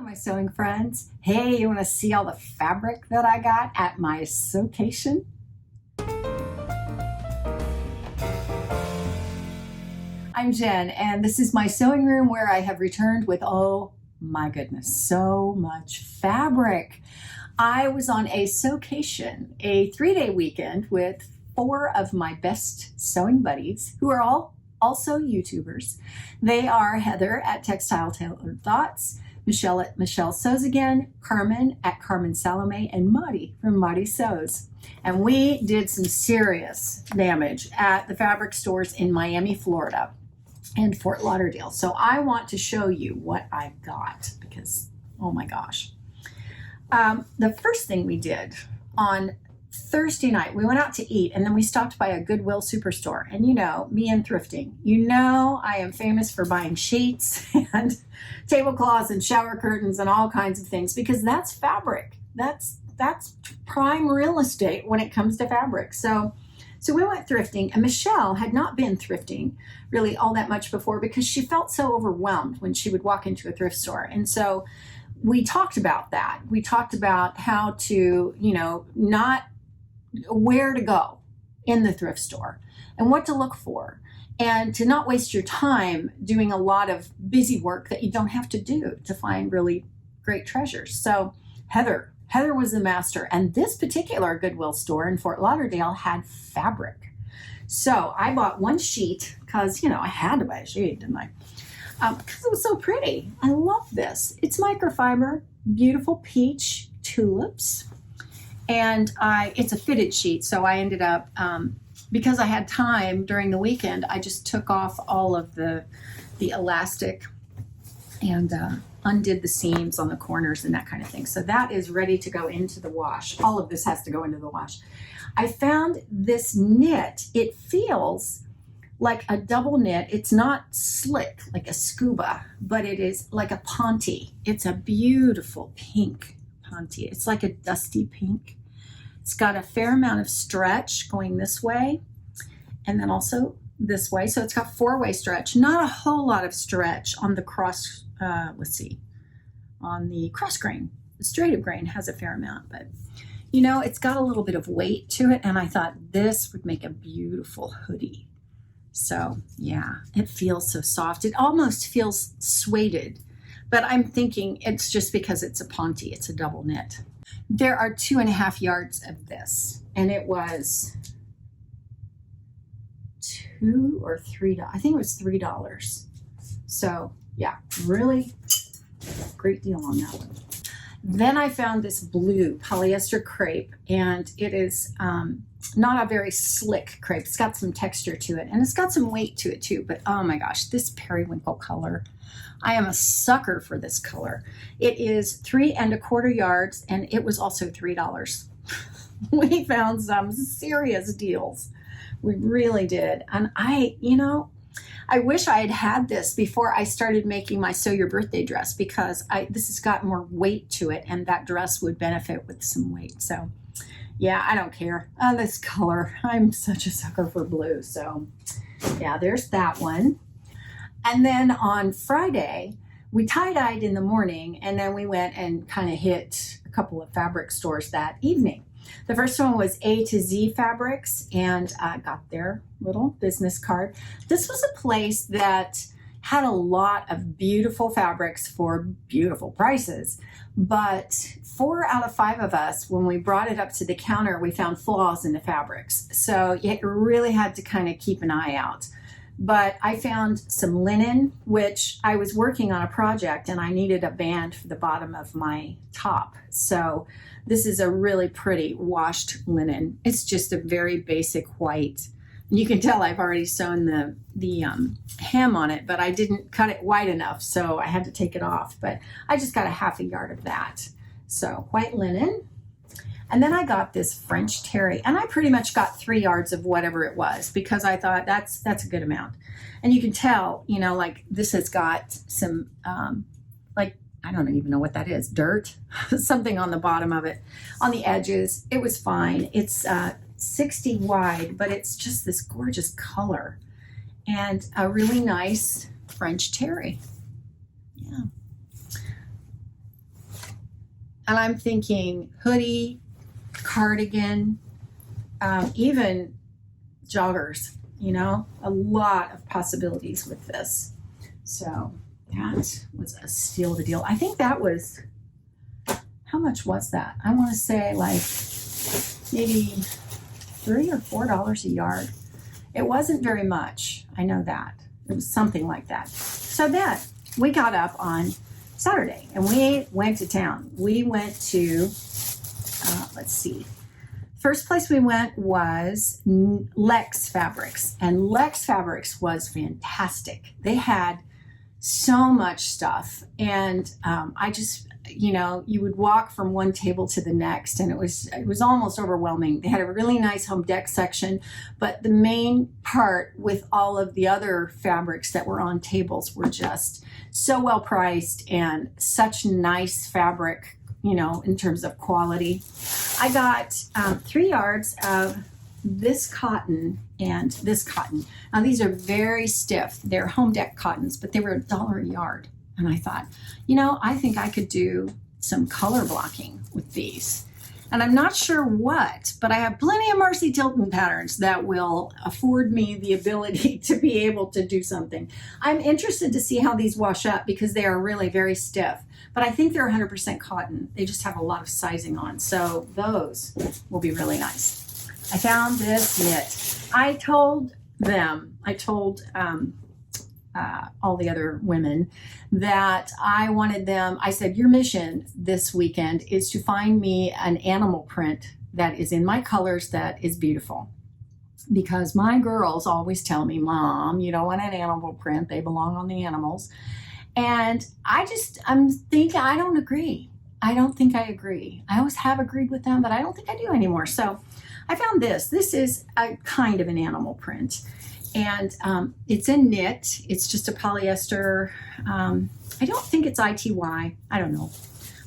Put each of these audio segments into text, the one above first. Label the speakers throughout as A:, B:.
A: my sewing friends. Hey, you want to see all the fabric that I got at my Sewcation? I'm Jen, and this is my sewing room where I have returned with, oh my goodness, so much fabric. I was on a Sewcation, a 3-day weekend with 4 of my best sewing buddies who are all also YouTubers. They are Heather at Textile Tailored Thoughts, Michelle at Michelle Sews Again, Carmen at Carmen Salome, and Maudie from Maudie Sews. And we did some serious damage at the fabric stores in Miami, Florida and Fort Lauderdale. So I want to show you what I got because, oh my gosh. The first thing we did on Thursday night, we went out to eat and then we stopped by a Goodwill Superstore. And you know, me and thrifting, you know, I am famous for buying sheets and tablecloths and shower curtains and all kinds of things because that's fabric. That's prime real estate when it comes to fabric. So we went thrifting, and Michelle had not been thrifting really all that much before because she felt so overwhelmed when she would walk into a thrift store. And so we talked about that. We talked about how to, you know, not where to go in the thrift store and what to look for and to not waste your time doing a lot of busy work that you don't have to do to find really great treasures. So Heather was the master, and this particular Goodwill store in Fort Lauderdale had fabric. So I bought one sheet because, you know, I had to buy a sheet, didn't I? Because it was so pretty. I love this. It's microfiber, beautiful peach tulips. And it's a fitted sheet, so I ended up, because I had time during the weekend, I just took off all of the elastic and undid the seams on the corners and that kind of thing. So that is ready to go into the wash. All of this has to go into the wash. I found this knit. It feels like a double knit. It's not slick like a scuba, but it is like a ponte. It's a beautiful pink ponte. It's like a dusty pink. It's got a fair amount of stretch going this way and then also this way. So it's got 4-way stretch, not a whole lot of stretch on the cross, on the cross grain. The straight of grain has a fair amount, but you know, it's got a little bit of weight to it. And I thought this would make a beautiful hoodie. So yeah, it feels so soft. It almost feels suede, but I'm thinking it's just because it's a ponte, it's a double knit. There are 2.5 yards of this, and it was $2 or $3. I think it was $3. So yeah, really great deal on that one. Then I found this blue polyester crepe, and it is not a very slick crepe. It's got some texture to it, and it's got some weight to it too, but oh my gosh, this periwinkle color. I am a sucker for this color. It is 3¼ yards, and it was also $3. We found some serious deals. We really did. And I wish I had had this before I started making my Sew Your Birthday dress because this has got more weight to it, and that dress would benefit with some weight. So yeah, I don't care. This color, I'm such a sucker for blue. So yeah, there's that one. And then on Friday, we tie-dyed in the morning, and then we went and kind of hit a couple of fabric stores that evening. The first one was A to Z Fabrics, and I got their little business card. This was a place that had a lot of beautiful fabrics for beautiful prices, but 4 out of 5 of us, when we brought it up to the counter, we found flaws in the fabrics. So you really had to kind of keep an eye out. But I found some linen, which I was working on a project and I needed a band for the bottom of my top. So this is a really pretty washed linen. It's just a very basic white. You can tell I've already sewn the hem on it, but I didn't cut it wide enough, so I had to take it off. But I just got a ½ yard of that. So white linen. And then I got this French terry, and I pretty much got 3 yards of whatever it was because I thought that's a good amount. And you can tell, you know, like this has got some, like, I don't even know what that is, dirt, something on the bottom of it. On the edges, it was fine. It's 60 wide, but it's just this gorgeous color and a really nice French terry. Yeah. And I'm thinking hoodie, cardigan, even joggers, you know, a lot of possibilities with this. So that was a steal of the deal. I think that was, how much was that? I want to say like maybe $3 or $4 a yard. It wasn't very much. I know that. It was something like that. So then we got up on Saturday and we went to town. We went to, let's see. First place we went was Lex Fabrics, and Lex Fabrics was fantastic. They had so much stuff, and I just, you know, you would walk from one table to the next, and it was almost overwhelming. They had a really nice home deck section, but the main part with all of the other fabrics that were on tables were just so well priced and such nice fabric, you know, in terms of quality. I got 3 yards of this cotton and this cotton. Now these are very stiff. They're home deck cottons, but they were $1 a yard. And I thought, you know, I think I could do some color blocking with these. And I'm not sure what, but I have plenty of Marcy Tilton patterns that will afford me the ability to be able to do something. I'm interested to see how these wash up because they are really very stiff. But I think they're 100% cotton. They just have a lot of sizing on. So those will be really nice. I found this knit. I told all the other women that I wanted them, I said, your mission this weekend is to find me an animal print that is in my colors that is beautiful. Because my girls always tell me, Mom, you don't want an animal print. They belong on the animals. And I'm thinking, I don't agree. I don't think I agree. I always have agreed with them, but I don't think I do anymore. So I found this. This is a kind of an animal print. And it's a knit. It's just a polyester. I don't think it's ITY. I don't know.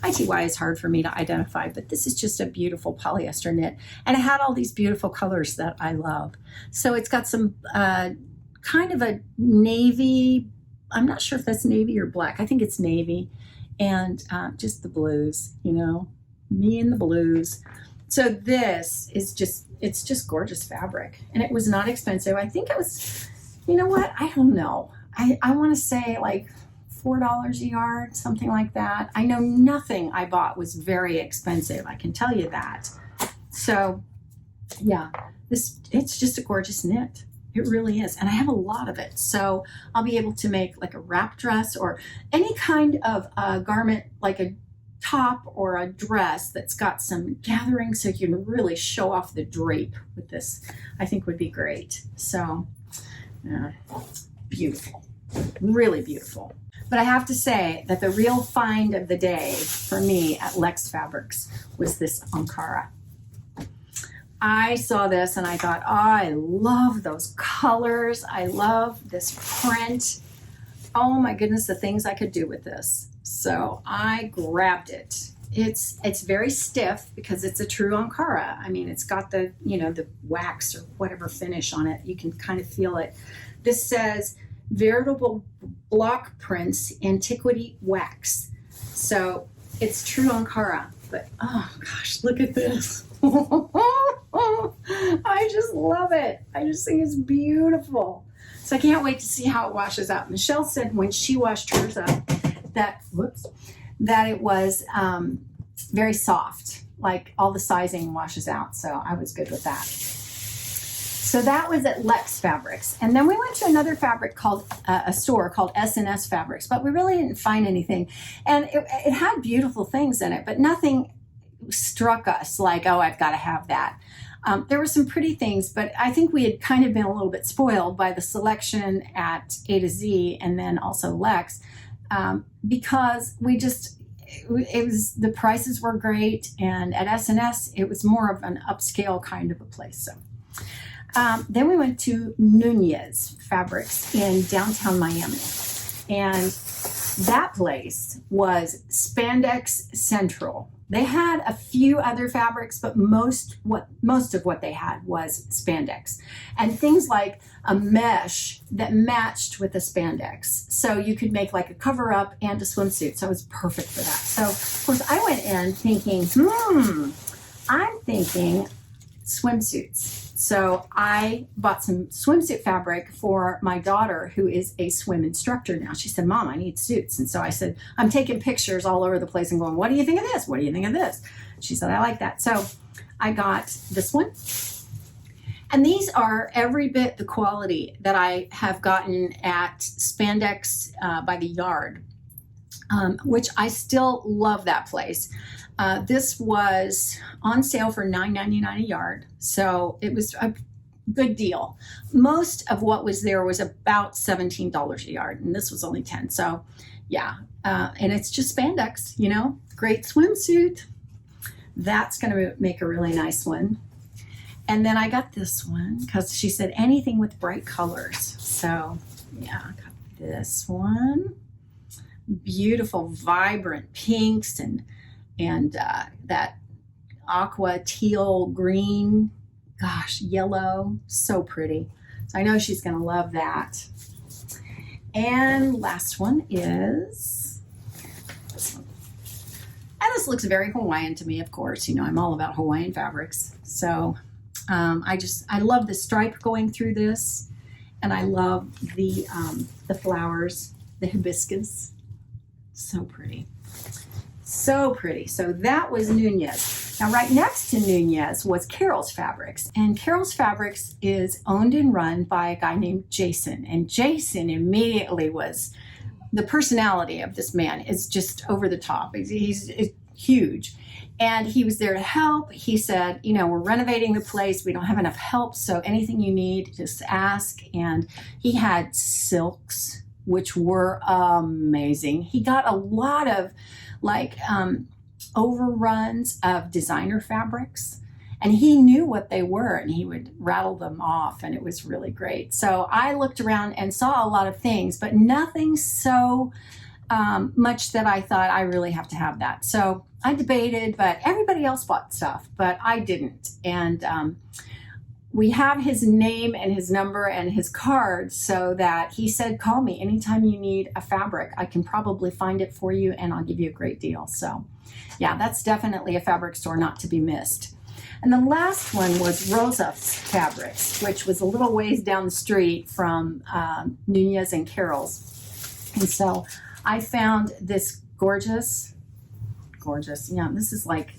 A: ITY is hard for me to identify, but this is just a beautiful polyester knit. And it had all these beautiful colors that I love. So it's got some kind of a navy, I'm not sure if that's navy or black. I think it's navy. And just the blues, you know, me and the blues. So this is it's just gorgeous fabric. And it was not expensive. I think it was, you know what? I don't know. I want to say like $4 a yard, something like that. I know nothing I bought was very expensive. I can tell you that. So yeah, it's just a gorgeous knit. It really is. And I have a lot of it. So I'll be able to make like a wrap dress or any kind of garment, like a top or a dress that's got some gathering so you can really show off the drape with this, I think would be great. So beautiful, really beautiful. But I have to say that the real find of the day for me at Lex Fabrics was this Ankara. I saw this and I thought, oh, I love those colors. I love this print. Oh my goodness, the things I could do with this. So I grabbed it. It's very stiff because it's a true Ankara. I mean, it's got the, you know, the wax or whatever finish on it. You can kind of feel it. This says veritable block prints, antiquity wax. So it's true Ankara, but oh gosh, look at this. I just love it. I just think it's beautiful. So I can't wait to see how it washes up. Michelle said when she washed hers up that it was very soft, like all the sizing washes out. So I was good with that. So that was at Lex Fabrics. And then we went to another fabric called, a store called S&S Fabrics, but we really didn't find anything. And it had beautiful things in it, but nothing struck us like, oh, I've got to have that. There were some pretty things, but I think we had kind of been a little bit spoiled by the selection at A to Z and then also Lex, because the prices were great, and at S&S it was more of an upscale kind of a place. So then we went to Nunez Fabrics in downtown Miami. And that place was Spandex Central. They had a few other fabrics, but most of what they had was spandex, and things like a mesh that matched with the spandex. So you could make like a cover up and a swimsuit. So it was perfect for that. So of course I went in thinking, I'm thinking swimsuits. So I bought some swimsuit fabric for my daughter, who is a swim instructor now. She said, Mom, I need suits. And so I said, I'm taking pictures all over the place and going, what do you think of this? What do you think of this? She said, I like that. So I got this one. And these are every bit the quality that I have gotten at Spandex by the yard, which I still love that place. This was on sale for $9.99 a yard, so it was a good deal. Most of what was there was about $17 a yard, and this was only $10. So, yeah, and it's just spandex, you know, great swimsuit. That's going to make a really nice one. And then I got this one because she said anything with bright colors. So, yeah, I got this one. Beautiful, vibrant pinks and that aqua teal green, gosh, yellow, so pretty. So I know she's going to love that. And last one is this one. And this looks very Hawaiian to me, of course. You know, I'm all about Hawaiian fabrics. So I love the stripe going through this, and I love the flowers, the hibiscus. So pretty. So pretty. So that was Nunez. Now, right next to Nunez was Carol's Fabrics. And Carol's Fabrics is owned and run by a guy named Jason. And Jason immediately was, the personality of this man is just over the top. He's huge. And he was there to help. He said, you know, we're renovating the place. We don't have enough help. So anything you need, just ask. And he had silks, which were amazing. He got a lot of overruns of designer fabrics, and he knew what they were, and he would rattle them off, and it was really great. So I looked around and saw a lot of things, but nothing so much that I thought I really have to have that. So I debated, but everybody else bought stuff, but I didn't. And we have his name and his number and his card, so that he said, call me anytime you need a fabric. I can probably find it for you, and I'll give you a great deal. So yeah, that's definitely a fabric store not to be missed. And the last one was Rosa Fabrics, which was a little ways down the street from Nunez and Carol's. And so I found this gorgeous, yeah, this is like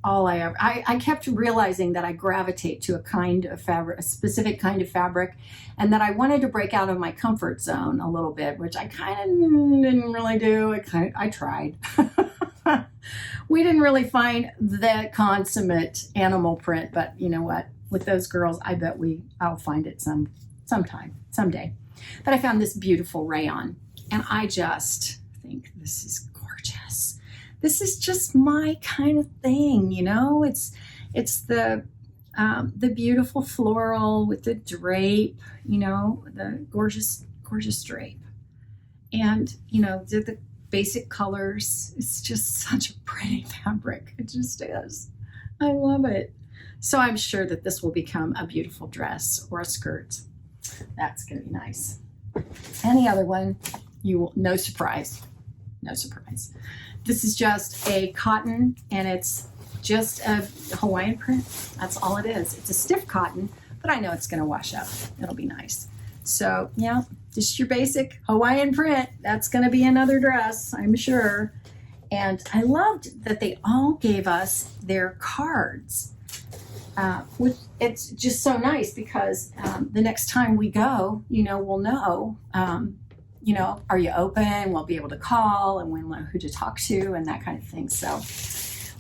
A: all I kept realizing that I gravitate to a kind of fabric, a specific kind of fabric, and that I wanted to break out of my comfort zone a little bit, which I kind of didn't really do. I tried. We didn't really find the consummate animal print, but you know what? With those girls, I bet I'll find it someday. But I found this beautiful rayon, and I just think this is gorgeous. This is just my kind of thing, you know. It's the beautiful floral with the drape, you know, the gorgeous drape, and you know the basic colors. It's just such a pretty fabric. It just is. I love it. So I'm sure that this will become a beautiful dress or a skirt. That's going to be nice. Any other one, no surprise. No surprise. This is just a cotton, and it's just a Hawaiian print. That's all it is. It's a stiff cotton, but I know it's going to wash up. It'll be nice. So, yeah, just your basic Hawaiian print. That's going to be another dress, I'm sure. And I loved that they all gave us their cards. It's just so nice because the next time we go, you know, we'll know, you know, are you open? We'll be able to call, and we'll know who to talk to and that kind of thing. So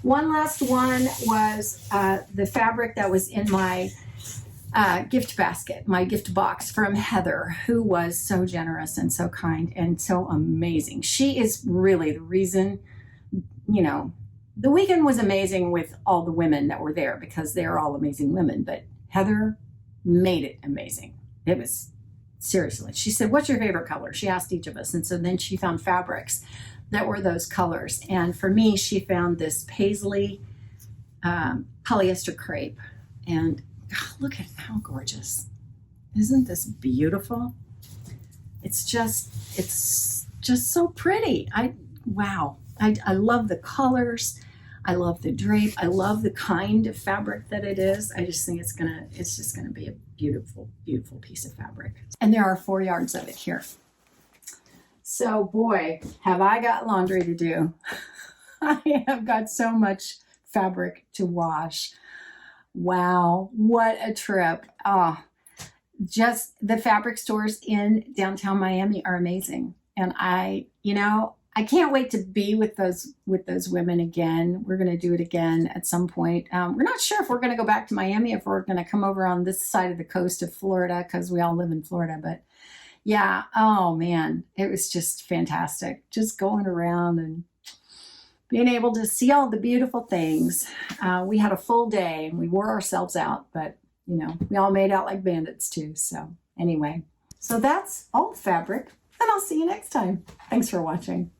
A: one last one was the fabric that was in my gift basket, my gift box from Heather, who was so generous and so kind and so amazing. She is really the reason, you know, the weekend was amazing with all the women that were there because they're all amazing women, but Heather made it amazing. It was Seriously. She said, what's your favorite color? She asked each of us. And so then she found fabrics that were those colors. And for me, she found this paisley polyester crepe. And look at how gorgeous. Isn't this beautiful? It's just so pretty. Wow. I love the colors. I love the drape. I love the kind of fabric that it is. I just think it's just gonna be a beautiful, beautiful piece of fabric. And there are 4 yards of it here. So boy, have I got laundry to do. I have got so much fabric to wash. Wow, what a trip. Just the fabric stores in downtown Miami are amazing. And I can't wait to be with those women again. We're going to do it again at some point. We're not sure if we're going to go back to Miami, if we're going to come over on this side of the coast of Florida, because we all live in Florida. But yeah, oh man, it was just fantastic. Just going around and being able to see all the beautiful things. We had a full day and we wore ourselves out, but we all made out like bandits too. So anyway, so that's all the fabric, and I'll see you next time. Thanks for watching.